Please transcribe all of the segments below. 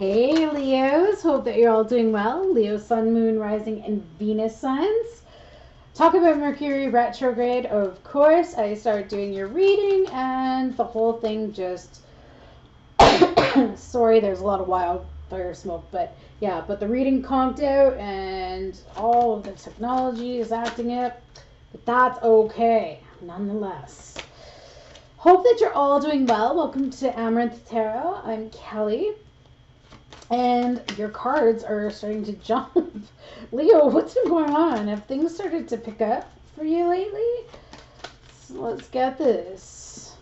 Hey Leos, hope that you're all doing well. Leo Sun, Moon, Rising, and Venus signs. Talk about Mercury retrograde, of course. I started doing your reading and the whole thing just sorry, there's a lot of wildfire smoke, but yeah, but the reading conked out and all of the technology is acting up, but that's okay nonetheless. Hope that you're all doing well. Welcome to Amaranth Tarot. I'm Kelly. And your cards are starting to jump. Leo, what's been going on? Have things started to pick up for you lately? So let's get this.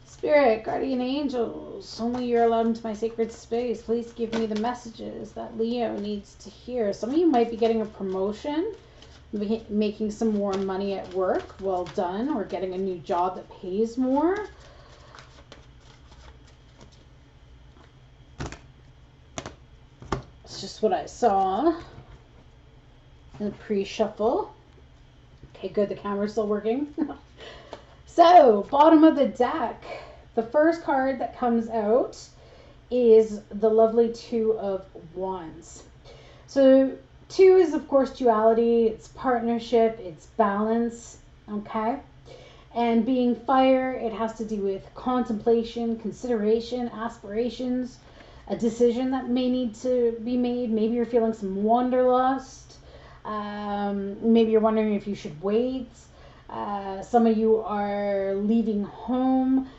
Spirit, guardian angels, only you're allowed into my sacred space. Please give me the messages that Leo needs to hear. Some of you might be getting a promotion, making some more money at work. Well done. Or getting a new job that pays more. It's just what I saw in the pre-shuffle. Okay, good. The camera's still working. So, bottom of the deck. The first card that comes out is the lovely Two of Wands. So, two is, of course, duality. It's partnership. It's balance. Okay? And being fire, it has to do with contemplation, consideration, aspirations, a decision that may need to be made. Maybe you're feeling some wanderlust. Maybe you're wondering if you should wait. Some of you are leaving home.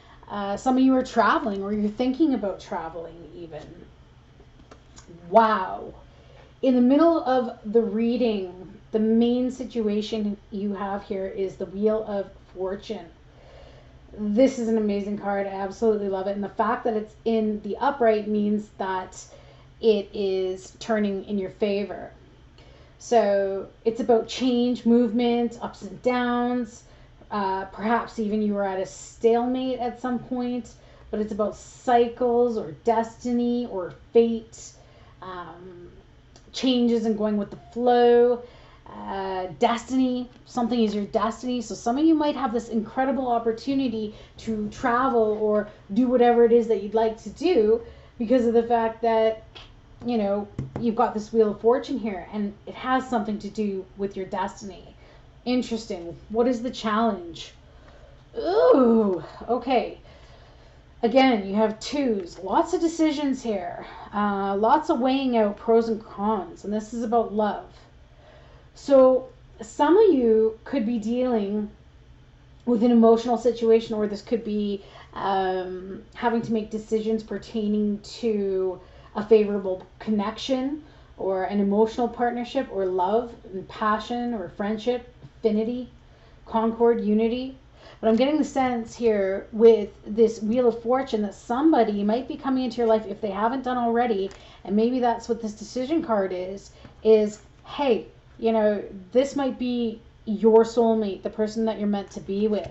Some of you are traveling, or you're thinking about traveling even. Wow. In the middle of the reading, the main situation you have here is the Wheel of Fortune. This is an amazing card. I absolutely love it. And the fact that it's in the upright means that it is turning in your favor. So it's about change, movement, ups and downs. Perhaps even you were at a stalemate at some point. But it's about cycles or destiny or fate. Changes and going with the flow. Destiny, something is your destiny. So some of you might have this incredible opportunity to travel or do whatever it is that you'd like to do because of the fact that, you know, you've got this Wheel of Fortune here and it has something to do with your destiny. Interesting. What is the challenge? Ooh, okay. Again, you have twos. Lots of decisions here. Lots of weighing out pros and cons. And this is about love. So some of you could be dealing with an emotional situation, or this could be having to make decisions pertaining to a favorable connection or an emotional partnership or love and passion or friendship, affinity, concord, unity. But I'm getting the sense here with this Wheel of Fortune that somebody might be coming into your life if they haven't done already, and maybe that's what this decision card is, hey, you know, this might be your soulmate, the person that you're meant to be with.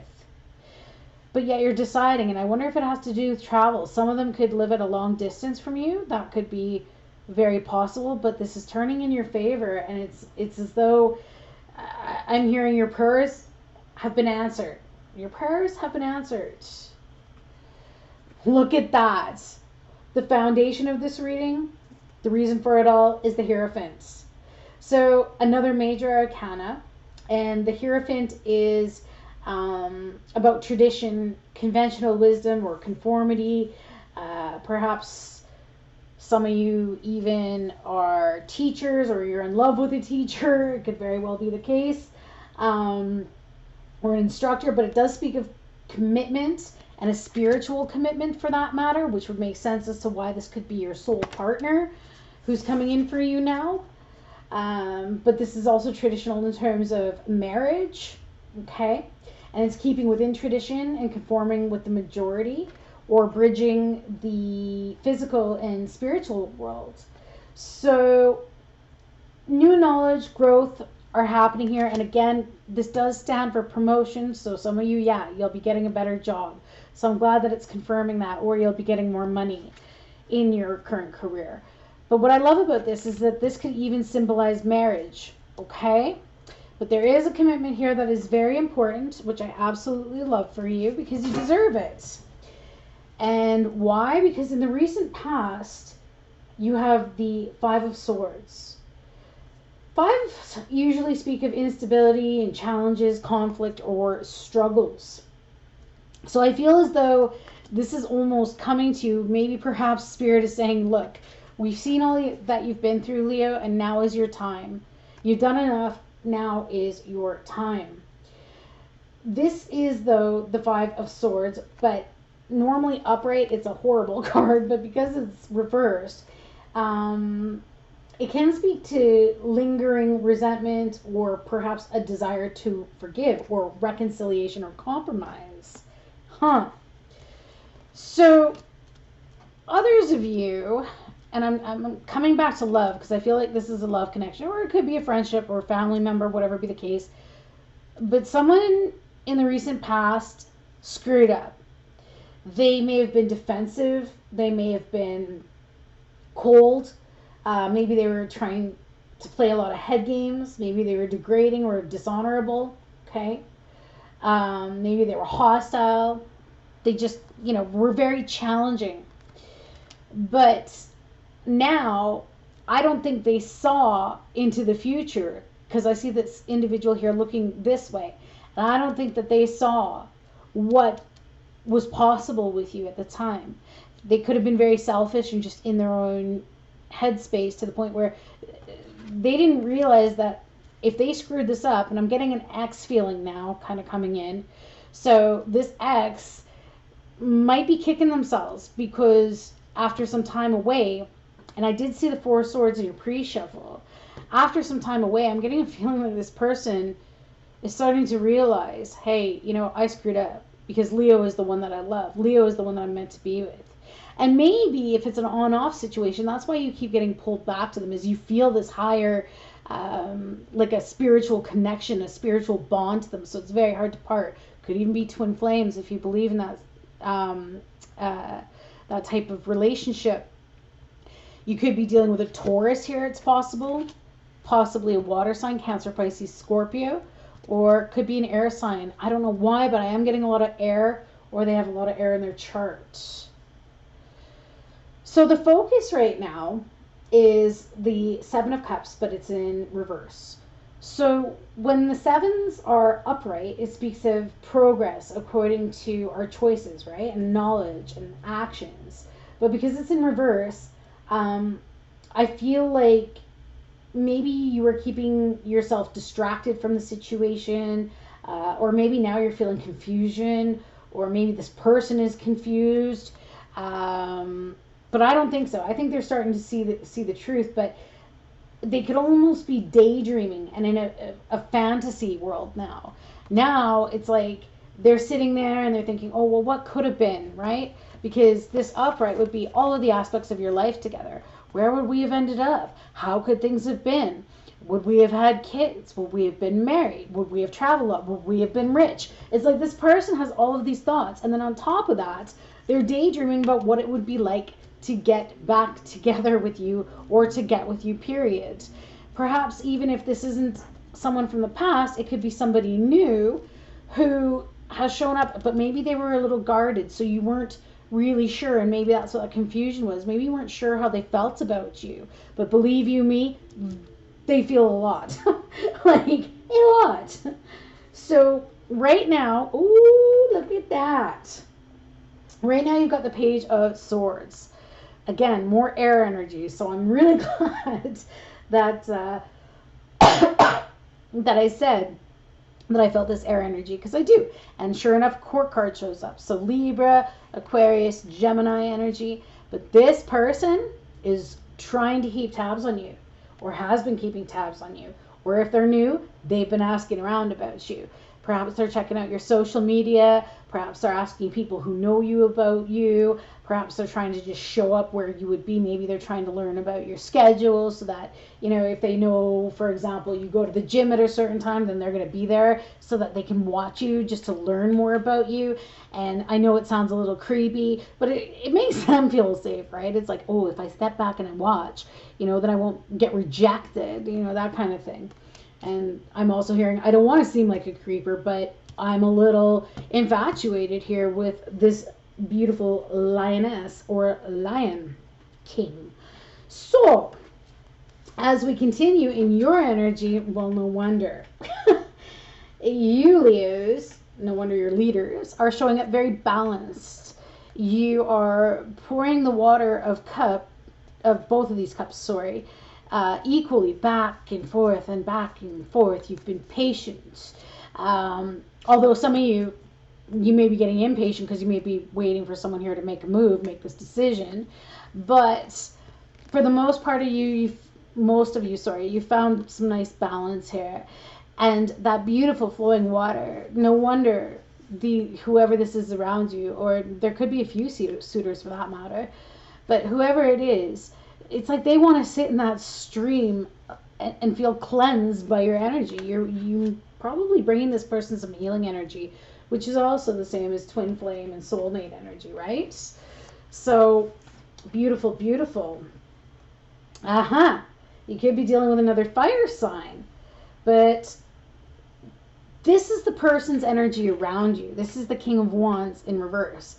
But yet you're deciding, and I wonder if it has to do with travel. Some of them could live at a long distance from you. That could be very possible, but this is turning in your favor, and it's as though I'm hearing your prayers have been answered. Your prayers have been answered. Look at that. The foundation of this reading, the reason for it all, is the Hierophant. So another major arcana, and the Hierophant is about tradition, conventional wisdom, or conformity. Perhaps some of you even are teachers, or you're in love with a teacher. It could very well be the case. Or an instructor, but it does speak of commitment and a spiritual commitment for that matter, which would make sense as to why this could be your soul partner who's coming in for you now. But this is also traditional in terms of marriage, okay? And it's keeping within tradition and conforming with the majority, or bridging the physical and spiritual world. So new knowledge, growth are happening here. And again, this does stand for promotion. So some of you, yeah, you'll be getting a better job. So I'm glad that it's confirming that, or you'll be getting more money in your current career. But what I love about this is that this could even symbolize marriage, okay? But there is a commitment here that is very important, which I absolutely love for you because you deserve it. And why? Because in the recent past, you have the Five of Swords. Fives usually speak of instability and challenges, conflict, or struggles. So I feel as though this is almost coming to you. Maybe perhaps Spirit is saying, look, we've seen all that you've been through, Leo, and now is your time. You've done enough. Now is your time. This is, though, the Five of Swords, but normally upright, it's a horrible card, but because it's reversed, it can speak to lingering resentment or perhaps a desire to forgive or reconciliation or compromise. So, others of you, and I'm coming back to love because I feel like this is a love connection, or it could be a friendship or a family member, whatever be the case. But someone in the recent past screwed up. They may have been defensive. They may have been cold. Maybe they were trying to play a lot of head games. Maybe they were degrading or dishonorable. Okay. Maybe they were hostile. They just, were very challenging. But now, I don't think they saw into the future, because I see this individual here looking this way. And I don't think that they saw what was possible with you at the time. They could have been very selfish and just in their own headspace to the point where they didn't realize that if they screwed this up, and I'm getting an X feeling now kind of coming in. So this X might be kicking themselves because after some time away, and I did see the Four of Swords in your pre-shuffle, after some time away, I'm getting a feeling like this person is starting to realize, hey, I screwed up because Leo is the one that I love. Leo is the one that I'm meant to be with. And maybe if it's an on-off situation, that's why you keep getting pulled back to them, is you feel this higher, like a spiritual connection, a spiritual bond to them. So it's very hard to part. Could even be twin flames if you believe in that, that type of relationship. You could be dealing with a Taurus here, it's possible. Possibly a water sign, Cancer, Pisces, Scorpio. Or it could be an air sign. I don't know why, but I am getting a lot of air, or they have a lot of air in their chart. So the focus right now is the Seven of Cups, but it's in reverse. So when the sevens are upright, it speaks of progress according to our choices, right? And knowledge and actions. But because it's in reverse, I feel like maybe you were keeping yourself distracted from the situation, or maybe now you're feeling confusion, or maybe this person is confused. But I don't think so. I think they're starting to see the truth, but they could almost be daydreaming and in a fantasy world now. Now it's like they're sitting there and they're thinking, oh, well, what could have been, right? Because this upright would be all of the aspects of your life together. Where would we have ended up? How could things have been? Would we have had kids? Would we have been married? Would we have traveled a lot? Would we have been rich? It's like this person has all of these thoughts. And then on top of that, they're daydreaming about what it would be like to get back together with you, or to get with you, period. Perhaps even if this isn't someone from the past, it could be somebody new who has shown up, but maybe they were a little guarded, so you weren't really sure, and maybe that's what the confusion was. Maybe you weren't sure how they felt about you, but believe you me, they feel a lot. Like a lot. So right now, ooh, look at that. Right now you've got the Page of Swords. Again, more air energy. So I'm really glad that that I said that I felt this air energy, because I do. And sure enough, Court card shows up. So Libra, Aquarius, Gemini energy. But this person is trying to keep tabs on you, or has been keeping tabs on you. Or if they're new, they've been asking around about you. Perhaps they're checking out your social media. Perhaps they're asking people who know you about you. Perhaps they're trying to just show up where you would be. Maybe they're trying to learn about your schedule so that, if they know, for example, you go to the gym at a certain time, then they're going to be there so that they can watch you just to learn more about you. And I know it sounds a little creepy, but it makes them feel safe, right? It's like, oh, if I step back and I watch, then I won't get rejected, that kind of thing. And I'm also hearing, I don't want to seem like a creeper, but I'm a little infatuated here with this beautiful lioness or lion king. So, as we continue in your energy, well, no wonder. You Leos, no wonder your leaders, are showing up very balanced. You are pouring the water of both of these cups, sorry, equally back and forth and back and forth. You've been patient. Although some of you may be getting impatient because you may be waiting for someone here to make a move, make this decision. But for the most part of most of you, sorry, you found some nice balance here. And that beautiful flowing water, no wonder whoever this is around you, or there could be a few suitors for that matter, but whoever it is, it's like they want to sit in that stream and feel cleansed by your energy. You probably bringing this person some healing energy, which is also the same as twin flame and soulmate energy, right? So beautiful, beautiful. You could be dealing with another fire sign, but this is the person's energy around you. This is the King of Wands in reverse.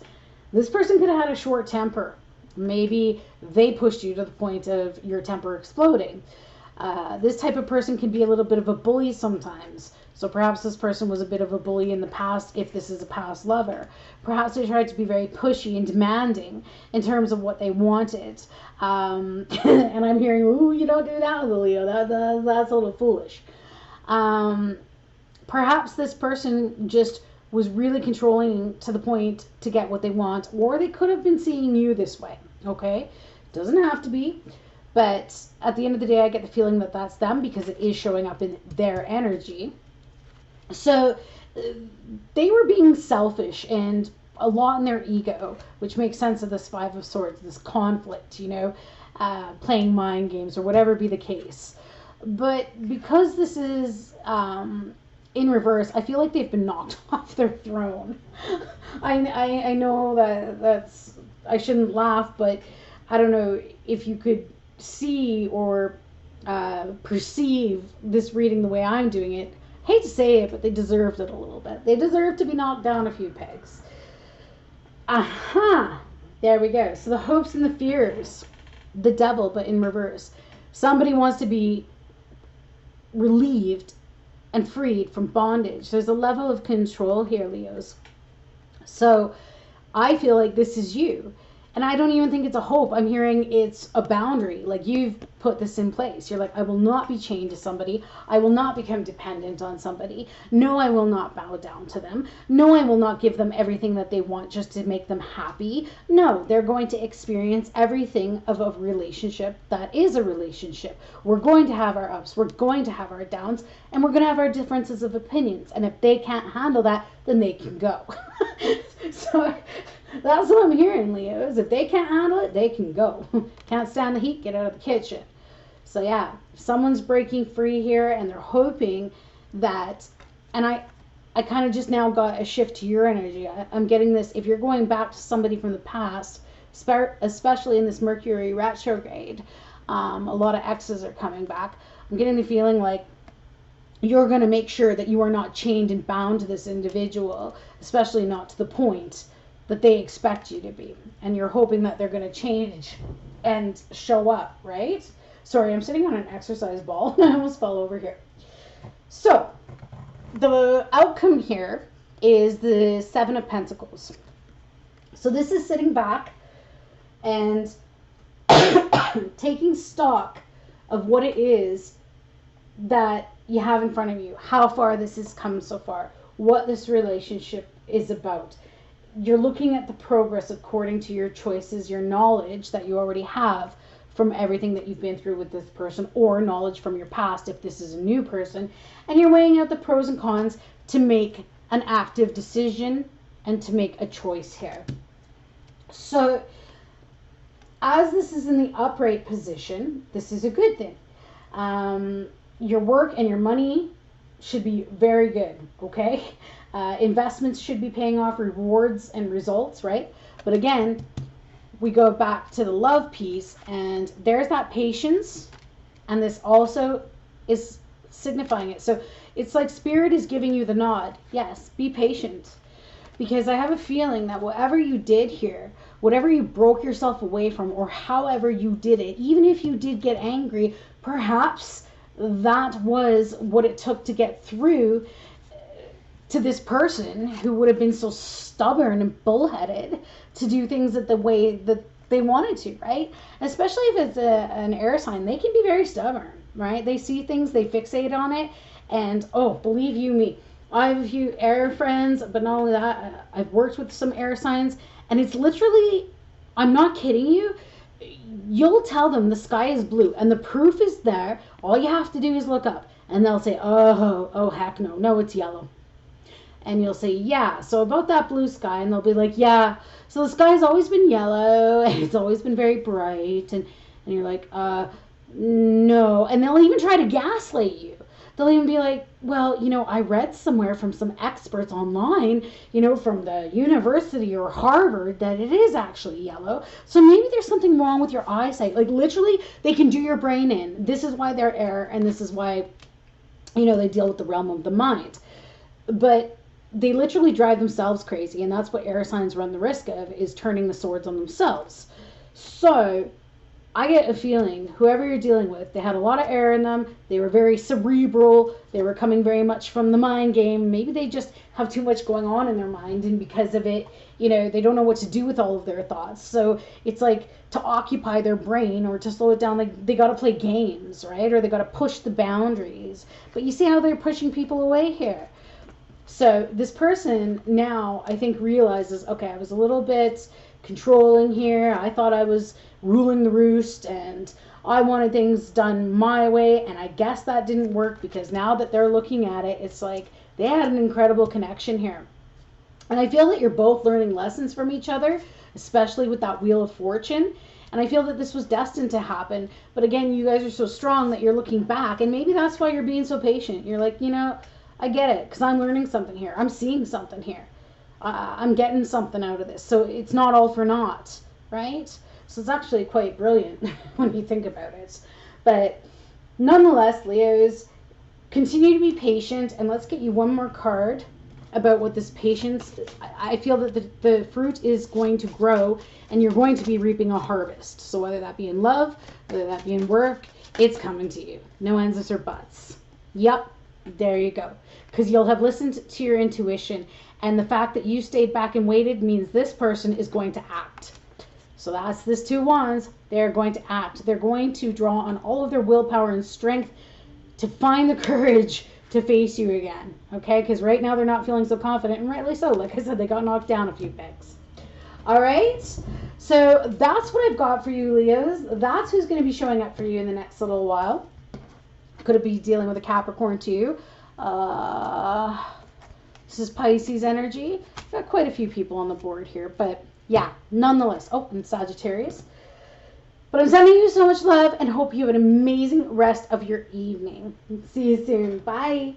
This person could have had a short temper. Maybe they pushed you to the point of your temper exploding. This type of person can be a little bit of a bully sometimes. So perhaps this person was a bit of a bully in the past if this is a past lover. Perhaps they tried to be very pushy and demanding in terms of what they wanted. And I'm hearing, ooh, you don't do that with a Leo. That's a little foolish. Perhaps this person just was really controlling to the point to get what they want, or they could have been seeing you this way, okay? Doesn't have to be, but at the end of the day, I get the feeling that that's them because it is showing up in their energy. So they were being selfish and a lot in their ego, which makes sense of this Five of Swords, this conflict, playing mind games or whatever be the case. But because this is in reverse, I feel like they've been knocked off their throne. I know that's I shouldn't laugh, but I don't know if you could see or perceive this reading the way I'm doing it. Hate to say it, but they deserved it a little bit. They deserved to be knocked down a few pegs. There we go. So the hopes and the fears, the devil, but in reverse. Somebody wants to be relieved and freed from bondage. There's a level of control here, Leos. So I feel like this is you. And I don't even think it's a hope. I'm hearing it's a boundary. Like you've put this in place. You're like, I will not be chained to somebody. I will not become dependent on somebody. No, I will not bow down to them. No, I will not give them everything that they want just to make them happy. No, they're going to experience everything of a relationship that is a relationship. We're going to have our ups. We're going to have our downs. And we're going to have our differences of opinions. And if they can't handle that, then they can go. So that's what I'm hearing, Leos. If they can't handle it, they can go. Can't stand the heat, get out of the kitchen. So yeah, someone's breaking free here and they're hoping that, and I kind of just now got a shift to your energy. I'm getting this, if you're going back to somebody from the past, especially in this Mercury retrograde, a lot of exes are coming back. I'm getting the feeling like you're going to make sure that you are not chained and bound to this individual, especially not to the point that they expect you to be. And you're hoping that they're going to change and show up, right? Sorry, I'm sitting on an exercise ball. I almost fell over here. So, the outcome here is the Seven of Pentacles. So this is sitting back and taking stock of what it is that you have in front of you, how far this has come so far, what this relationship is about. You're looking at the progress according to your choices, your knowledge that you already have from everything that you've been through with this person, or knowledge from your past if this is a new person, and you're weighing out the pros and cons to make an active decision and to make a choice here. So as this is in the upright position, this is a good thing. Your work and your money should be very good, okay? Investments should be paying off rewards and results, right? But again, we go back to the love piece, and there's that patience, and this also is signifying it. So it's like Spirit is giving you the nod. Yes, be patient. Because I have a feeling that whatever you did here whatever you broke yourself away from, or however you did it, even if you did get angry, perhaps that was what it took to get through to this person who would have been so stubborn and bullheaded to do things that the way that they wanted to, right? Especially if it's an air sign, they can be very stubborn, right? They see things, they fixate on it, and oh, believe you me, I have a few air friends, but not only that, I've worked with some air signs, and it's literally, I'm not kidding you, you'll tell them the sky is blue, and the proof is there. All you have to do is look up, and they'll say, oh heck no, it's yellow. And you'll say, yeah, so about that blue sky, and they'll be like, yeah, so the sky's always been yellow, and it's always been very bright, and you're like, no, and they'll even try to gaslight you. They'll even be like, well, I read somewhere from some experts online, from the university or Harvard, that it is actually yellow. So maybe there's something wrong with your eyesight. Like literally, they can do your brain in. This is why they're air, and this is why, they deal with the realm of the mind. But they literally drive themselves crazy, and that's what air signs run the risk of, is turning the swords on themselves. So I get a feeling whoever you're dealing with, they had a lot of air in them. They were very cerebral. They were coming very much from the mind game. Maybe they just have too much going on in their mind, and because of it, they don't know what to do with all of their thoughts. So it's like to occupy their brain or to slow it down, like they got to play games, right? Or they got to push the boundaries. But you see how they're pushing people away here. So this person now, I think, realizes, okay, I was a little bit controlling here. I thought I was ruling the roost, and I wanted things done my way, and I guess that didn't work, because now that they're looking at it, it's like they had an incredible connection here. And I feel that you're both learning lessons from each other, especially with that Wheel of Fortune. And I feel that this was destined to happen. But again, you guys are so strong that you're looking back, and maybe that's why you're being so patient. You're like, I get it, because I'm learning something here. I'm seeing something here. I'm getting something out of this. So it's not all for naught, right? So it's actually quite brilliant when you think about it. But nonetheless, Leos, continue to be patient, and let's get you one more card about what this patience, I feel that the fruit is going to grow, and you're going to be reaping a harvest. So whether that be in love, whether that be in work, it's coming to you. No ands, ifs, or buts. Yep, there you go. Because you'll have listened to your intuition, and the fact that you stayed back and waited means this person is going to act. So that's this 2 wands. They're going to act. They're going to draw on all of their willpower and strength to find the courage to face you again. Okay? Because right now they're not feeling so confident, and rightly so. Like I said, they got knocked down a few pegs. All right? So that's what I've got for you, Leos. That's who's going to be showing up for you in the next little while. Could it be dealing with a Capricorn too? This is Pisces energy. Got quite a few people on the board here, but yeah, nonetheless. Oh, and Sagittarius. But I'm sending you so much love, and hope you have an amazing rest of your evening. See you soon. Bye.